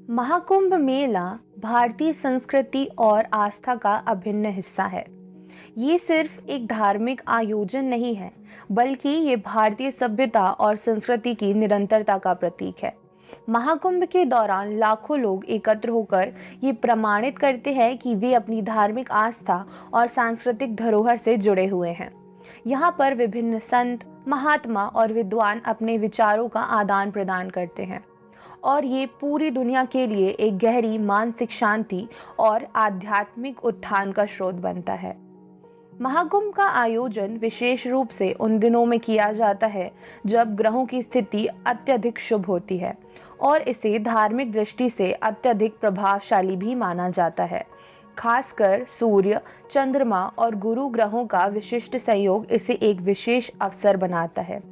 महाकुंभ मेला भारतीय संस्कृति और आस्था का अभिन्न हिस्सा है। ये सिर्फ एक धार्मिक आयोजन नहीं है, बल्कि ये भारतीय सभ्यता और संस्कृति की निरंतरता का प्रतीक है। महाकुंभ के दौरान लाखों लोग एकत्र होकर ये प्रमाणित करते हैं कि वे अपनी धार्मिक आस्था और सांस्कृतिक धरोहर से जुड़े हुए हैं। यहाँ पर विभिन्न संत, महात्मा और विद्वान अपने विचारों का आदान प्रदान करते हैं और ये पूरी दुनिया के लिए एक गहरी मानसिक शांति और आध्यात्मिक उत्थान का स्रोत बनता है। महाकुंभ का आयोजन विशेष रूप से उन दिनों में किया जाता है जब ग्रहों की स्थिति अत्यधिक शुभ होती है और इसे धार्मिक दृष्टि से अत्यधिक प्रभावशाली भी माना जाता है। खासकर सूर्य, चंद्रमा और गुरु ग्रहों का विशिष्ट संयोग इसे एक विशेष अवसर बनाता है।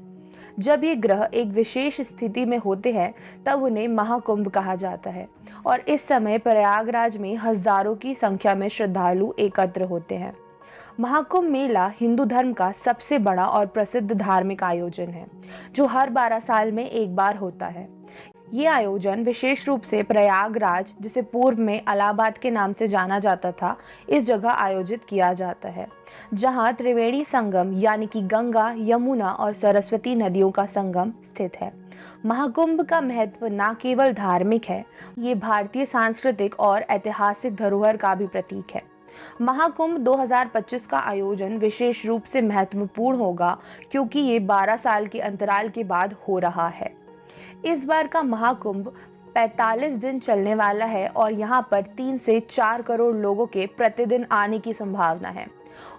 जब ये ग्रह एक विशेष स्थिति में होते हैं तब उन्हें महाकुंभ कहा जाता है और इस समय प्रयागराज में हजारों की संख्या में श्रद्धालु एकत्र होते हैं। महाकुंभ मेला हिंदू धर्म का सबसे बड़ा और प्रसिद्ध धार्मिक आयोजन है जो हर 12 साल में एक बार होता है। ये आयोजन विशेष रूप से प्रयागराज, जिसे पूर्व में इलाहाबाद के नाम से जाना जाता था, इस जगह आयोजित किया जाता है जहां त्रिवेणी संगम यानी कि गंगा, यमुना और सरस्वती नदियों का संगम स्थित है। महाकुंभ का महत्व न केवल धार्मिक है, ये भारतीय सांस्कृतिक और ऐतिहासिक धरोहर का भी प्रतीक है। महाकुंभ 2025 का आयोजन विशेष रूप से महत्वपूर्ण होगा क्योंकि ये 12 साल के अंतराल के बाद हो रहा है। इस बार का महाकुंभ 45 दिन चलने वाला है और यहाँ पर 3 से 4 करोड़ लोगों के प्रतिदिन आने की संभावना है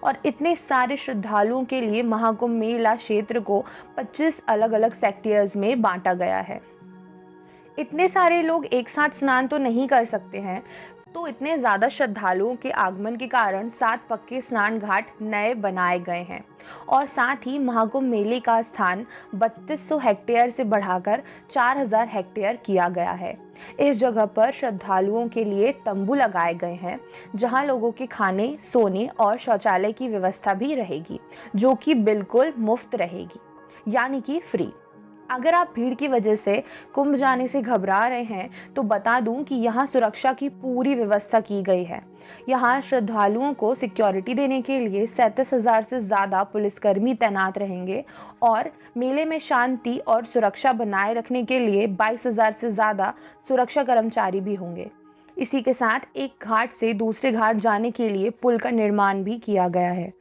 और इतने सारे श्रद्धालुओं के लिए महाकुंभ मेला क्षेत्र को 25 अलग अलग सेक्टर्स में बांटा गया है। इतने सारे लोग एक साथ स्नान तो नहीं कर सकते हैं, तो इतने ज़्यादा श्रद्धालुओं के आगमन के कारण 7 पक्के स्नान घाट नए बनाए गए हैं और साथ ही महाकुंभ मेले का स्थान 3200 हेक्टेयर से बढ़ाकर 4000 हेक्टेयर किया गया है। इस जगह पर श्रद्धालुओं के लिए तंबू लगाए गए हैं जहां लोगों के खाने, सोने और शौचालय की व्यवस्था भी रहेगी, जो कि बिल्कुल मुफ्त रहेगी, यानी कि फ्री। अगर आप भीड़ की वजह से कुंभ जाने से घबरा रहे हैं तो बता दूं कि यहाँ सुरक्षा की पूरी व्यवस्था की गई है। यहाँ श्रद्धालुओं को सिक्योरिटी देने के लिए 37,000 से ज़्यादा पुलिसकर्मी तैनात रहेंगे और मेले में शांति और सुरक्षा बनाए रखने के लिए 22,000 से ज़्यादा सुरक्षा कर्मचारी भी होंगे। इसी के साथ एक घाट से दूसरे घाट जाने के लिए पुल का निर्माण भी किया गया है।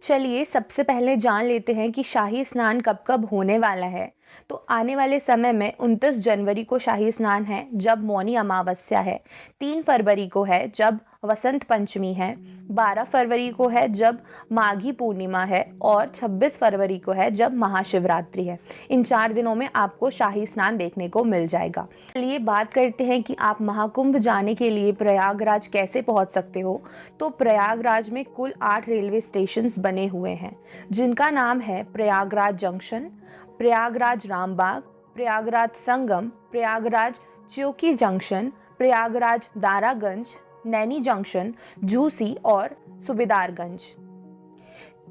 चलिए सबसे पहले जान लेते हैं कि शाही स्नान कब कब होने वाला है। तो आने वाले समय में 29 जनवरी को शाही स्नान है जब मौनी अमावस्या है, 3 फरवरी को है जब वसंत पंचमी है, 12 फरवरी को है जब माघी पूर्णिमा है और 26 फरवरी को है जब महाशिवरात्रि है। इन 4 दिनों में आपको शाही स्नान देखने को मिल जाएगा। चलिए बात करते हैं कि आप महाकुंभ जाने के लिए प्रयागराज कैसे पहुंच सकते हो। तो प्रयागराज में कुल 8 रेलवे स्टेशन बने हुए हैं जिनका नाम है Prayagraj junction, Prayagraj Rambagh, Prayagraj Sangam, Prayagraj च्योकी junction, Prayagraj Daraganj, Naini junction, Jhusi और सुबेदारगंज।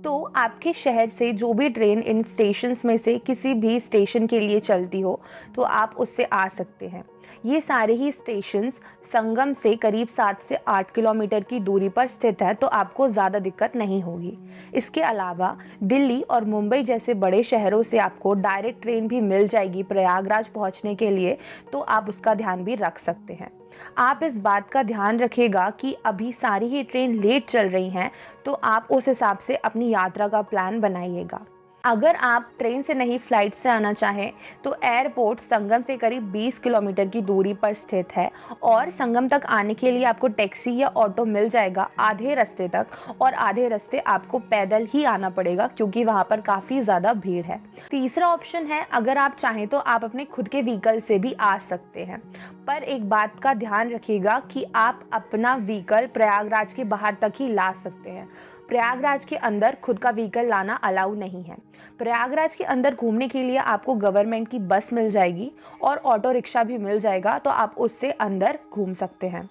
तो आपके शहर से जो भी ट्रेन इन स्टेशंस में से किसी भी स्टेशन के लिए चलती हो तो आप उससे आ सकते हैं। ये सारे ही स्टेशंस संगम से करीब 7 से 8 किलोमीटर की दूरी पर स्थित है, तो आपको ज़्यादा दिक्कत नहीं होगी। इसके अलावा दिल्ली और मुंबई जैसे बड़े शहरों से आपको डायरेक्ट ट्रेन भी मिल जाएगी प्रयागराज पहुंचने के लिए, तो आप उसका ध्यान भी रख सकते हैं। आप इस बात का ध्यान रखिएगा कि अभी सारी ही ट्रेन लेट चल रही हैं, तो आप उस हिसाब से अपनी यात्रा का प्लान बनाइएगा। अगर आप ट्रेन से नहीं फ्लाइट से आना चाहें तो एयरपोर्ट संगम से करीब 20 किलोमीटर की दूरी पर स्थित है और संगम तक आने के लिए आपको टैक्सी या ऑटो मिल जाएगा आधे रास्ते तक, और आधे रास्ते आपको पैदल ही आना पड़ेगा क्योंकि वहाँ पर काफ़ी ज़्यादा भीड़ है। तीसरा ऑप्शन है, अगर आप चाहें तो आप अपने खुद के व्हीकल से भी आ सकते हैं, पर एक बात का ध्यान रखिएगा कि आप अपना व्हीकल प्रयागराज के बाहर तक ही ला सकते हैं। प्रयागराज के अंदर खुद का व्हीकल लाना अलाउ नहीं है। प्रयागराज के अंदर घूमने के लिए आपको गवर्नमेंट की बस मिल जाएगी और ऑटो रिक्शा भी मिल जाएगा, तो आप उससे अंदर घूम सकते हैं।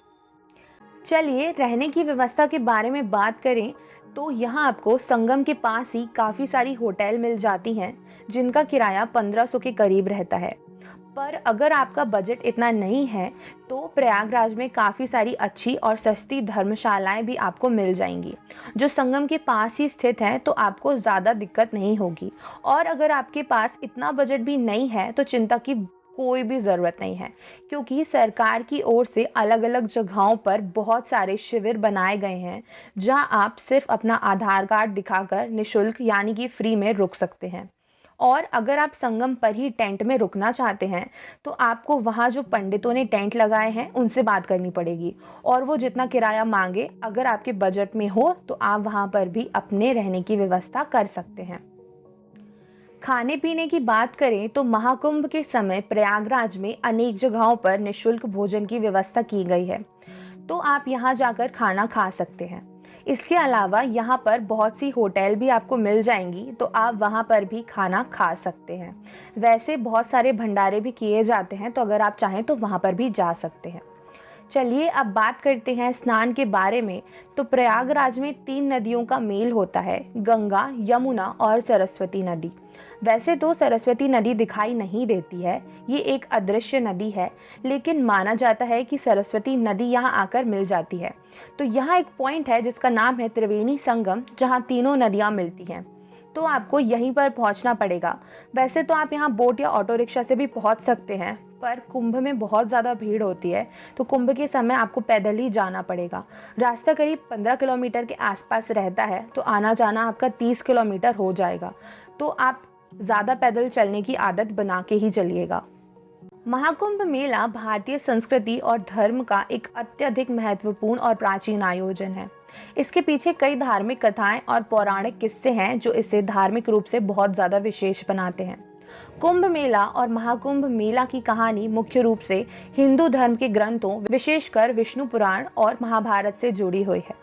चलिए रहने की व्यवस्था के बारे में बात करें तो यहाँ आपको संगम के पास ही काफ़ी सारी होटल मिल जाती हैं जिनका किराया 1500 के करीब रहता है। पर अगर आपका बजट इतना नहीं है तो प्रयागराज में काफ़ी सारी अच्छी और सस्ती धर्मशालाएं भी आपको मिल जाएंगी जो संगम के पास ही स्थित हैं, तो आपको ज़्यादा दिक्कत नहीं होगी। और अगर आपके पास इतना बजट भी नहीं है तो चिंता की कोई भी ज़रूरत नहीं है, क्योंकि सरकार की ओर से अलग अलग जगहों पर बहुत सारे शिविर बनाए गए हैं जहां आप सिर्फ अपना आधार कार्ड दिखाकर निशुल्क यानी कि फ्री में रुक सकते हैं। और अगर आप संगम पर ही टेंट में रुकना चाहते हैं तो आपको वहाँ जो पंडितों ने टेंट लगाए हैं उनसे बात करनी पड़ेगी, और वो जितना किराया मांगे अगर आपके बजट में हो तो आप वहाँ पर भी अपने रहने की व्यवस्था कर सकते हैं। खाने पीने की बात करें तो महाकुंभ के समय प्रयागराज में अनेक जगहों पर निशुल्क भोजन की व्यवस्था की गई है, तो आप यहाँ जाकर खाना खा सकते हैं। इसके अलावा यहाँ पर बहुत सी होटल भी आपको मिल जाएंगी, तो आप वहाँ पर भी खाना खा सकते हैं। वैसे बहुत सारे भंडारे भी किए जाते हैं, तो अगर आप चाहें तो वहाँ पर भी जा सकते हैं। चलिए अब बात करते हैं स्नान के बारे में। तो प्रयागराज में 3 नदियों का मेल होता है, गंगा, यमुना और सरस्वती नदी। वैसे तो सरस्वती नदी दिखाई नहीं देती है, ये एक अदृश्य नदी है, लेकिन माना जाता है कि सरस्वती नदी यहाँ आकर मिल जाती है। तो यहाँ एक पॉइंट है जिसका नाम है त्रिवेणी संगम, जहाँ तीनों नदियाँ मिलती हैं, तो आपको यहीं पर पहुँचना पड़ेगा। वैसे तो आप यहाँ बोट या ऑटो रिक्शा से भी पहुँच सकते हैं, पर कुंभ में बहुत ज़्यादा भीड़ होती है, तो कुंभ के समय आपको पैदल ही जाना पड़ेगा। रास्ता करीब 15 किलोमीटर के आसपास रहता है, तो आना जाना आपका 30 किलोमीटर हो जाएगा। तो आप ज़्यादा पैदल चलने की आदत बना के ही चलिएगा। महाकुंभ मेला भारतीय संस्कृति और धर्म का एक अत्यधिक महत्वपूर्ण और प्राचीन आयोजन है। इसके पीछे कई धार्मिक कथाएं और पौराणिक किस्से हैं जो इसे धार्मिक रूप से बहुत ज़्यादा विशेष बनाते हैं। कुंभ मेला और महाकुंभ मेला की कहानी मुख्य रूप से हिंदू धर्म के ग्रंथों, विशेषकर विष्णु पुराण और महाभारत से जुड़ी हुई है।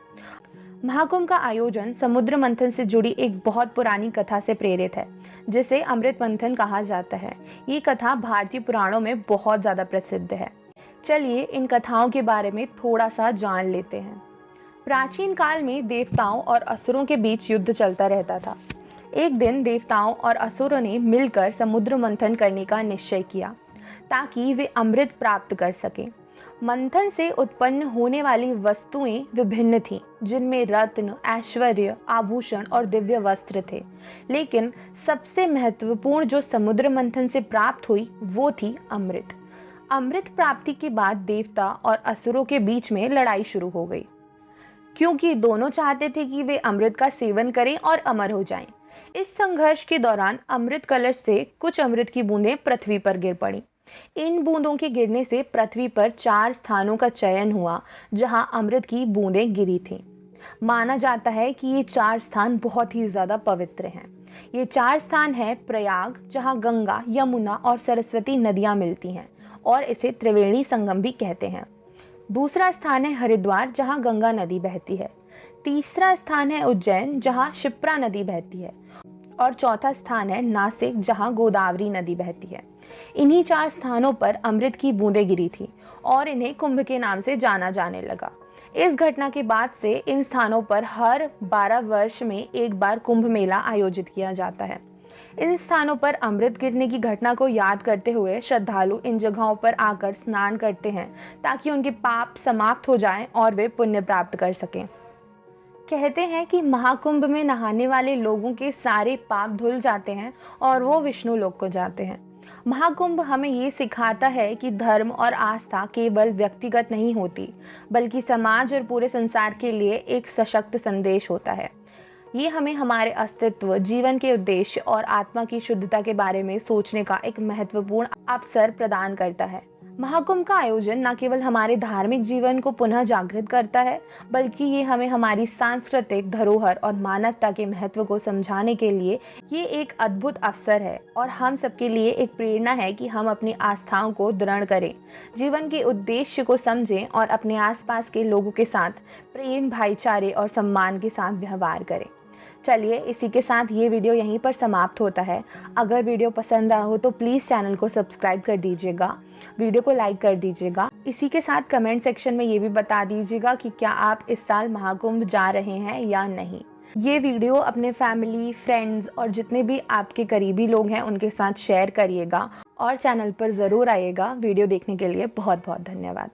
महाकुंभ का आयोजन समुद्र मंथन से जुड़ी एक बहुत पुरानी कथा से प्रेरित है, जिसे अमृत मंथन कहा जाता है। ये कथा भारतीय पुराणों में बहुत ज़्यादा प्रसिद्ध है। चलिए इन कथाओं के बारे में थोड़ा सा जान लेते हैं। प्राचीन काल में देवताओं और असुरों के बीच युद्ध चलता रहता था। एक दिन देवताओं और असुरों ने मिलकर समुद्र मंथन करने का निश्चय किया ताकि वे अमृत प्राप्त कर सकें। मंथन से उत्पन्न होने वाली वस्तुएं विभिन्न थीं, जिनमें रत्न, ऐश्वर्य, आभूषण और दिव्य वस्त्र थे। लेकिन सबसे महत्वपूर्ण जो समुद्र मंथन से प्राप्त हुई वो थी अमृत। अमृत प्राप्ति के बाद देवता और असुरों के बीच में लड़ाई शुरू हो गई, क्योंकि दोनों चाहते थे कि वे अमृत का सेवन करें और अमर हो जाएं। इस संघर्ष के दौरान अमृत कलश से कुछ अमृत की बूंदें पृथ्वी पर गिर पड़ी। इन बूंदों के गिरने से पृथ्वी पर 4 स्थानों का चयन हुआ जहां अमृत की बूंदें गिरी थीं। माना जाता है कि ये 4 स्थान बहुत ही ज्यादा पवित्र हैं। ये 4 स्थान है प्रयाग, जहां गंगा, यमुना और सरस्वती नदियां मिलती हैं और इसे त्रिवेणी संगम भी कहते हैं। दूसरा स्थान है हरिद्वार, जहां गंगा नदी बहती है। तीसरा स्थान है उज्जैन, जहां शिप्रा नदी बहती है। और चौथा स्थान है नासिक, जहां गोदावरी नदी बहती है। इन्हीं 4 स्थानों पर अमृत की बूंदें गिरी थी और इन्हें कुंभ के नाम से जाना जाने लगा। इस घटना के बाद से इन स्थानों पर हर 12 वर्ष में एक बार कुंभ मेला आयोजित किया जाता है। इन स्थानों पर अमृत गिरने की घटना को याद करते हुए श्रद्धालु इन जगहों पर आकर स्नान करते हैं ताकि उनके पाप समाप्त हो जाएं और वे पुण्य प्राप्त कर सकें। कहते हैं कि महाकुंभ में नहाने वाले लोगों के सारे पाप धुल जाते हैं और वो विष्णु लोक को जाते हैं। महाकुंभ हमें ये सिखाता है कि धर्म और आस्था केवल व्यक्तिगत नहीं होती, बल्कि समाज और पूरे संसार के लिए एक सशक्त संदेश होता है। ये हमें हमारे अस्तित्व, जीवन के उद्देश्य और आत्मा की शुद्धता के बारे में सोचने का एक महत्वपूर्ण अवसर प्रदान करता है। महाकुंभ का आयोजन न केवल हमारे धार्मिक जीवन को पुनः जागृत करता है, बल्कि ये हमें हमारी सांस्कृतिक धरोहर और मानवता के महत्व को समझाने के लिए ये एक अद्भुत अवसर है और हम सबके लिए एक प्रेरणा है कि हम अपनी आस्थाओं को दृढ़ करें, जीवन के उद्देश्य को समझें और अपने आसपास के लोगों के साथ प्रेम, भाईचारे और सम्मान के साथ व्यवहार करें। चलिए इसी के साथ ये वीडियो यहीं पर समाप्त होता है। अगर वीडियो पसंद आया हो तो प्लीज़ चैनल को सब्सक्राइब कर दीजिएगा, वीडियो को लाइक कर दीजिएगा। इसी के साथ कमेंट सेक्शन में ये भी बता दीजिएगा कि क्या आप इस साल महाकुंभ जा रहे हैं या नहीं। ये वीडियो अपने फैमिली, फ्रेंड्स और जितने भी आपके करीबी लोग हैं उनके साथ शेयर करिएगा और चैनल पर ज़रूर आइएगा। वीडियो देखने के लिए बहुत बहुत धन्यवाद।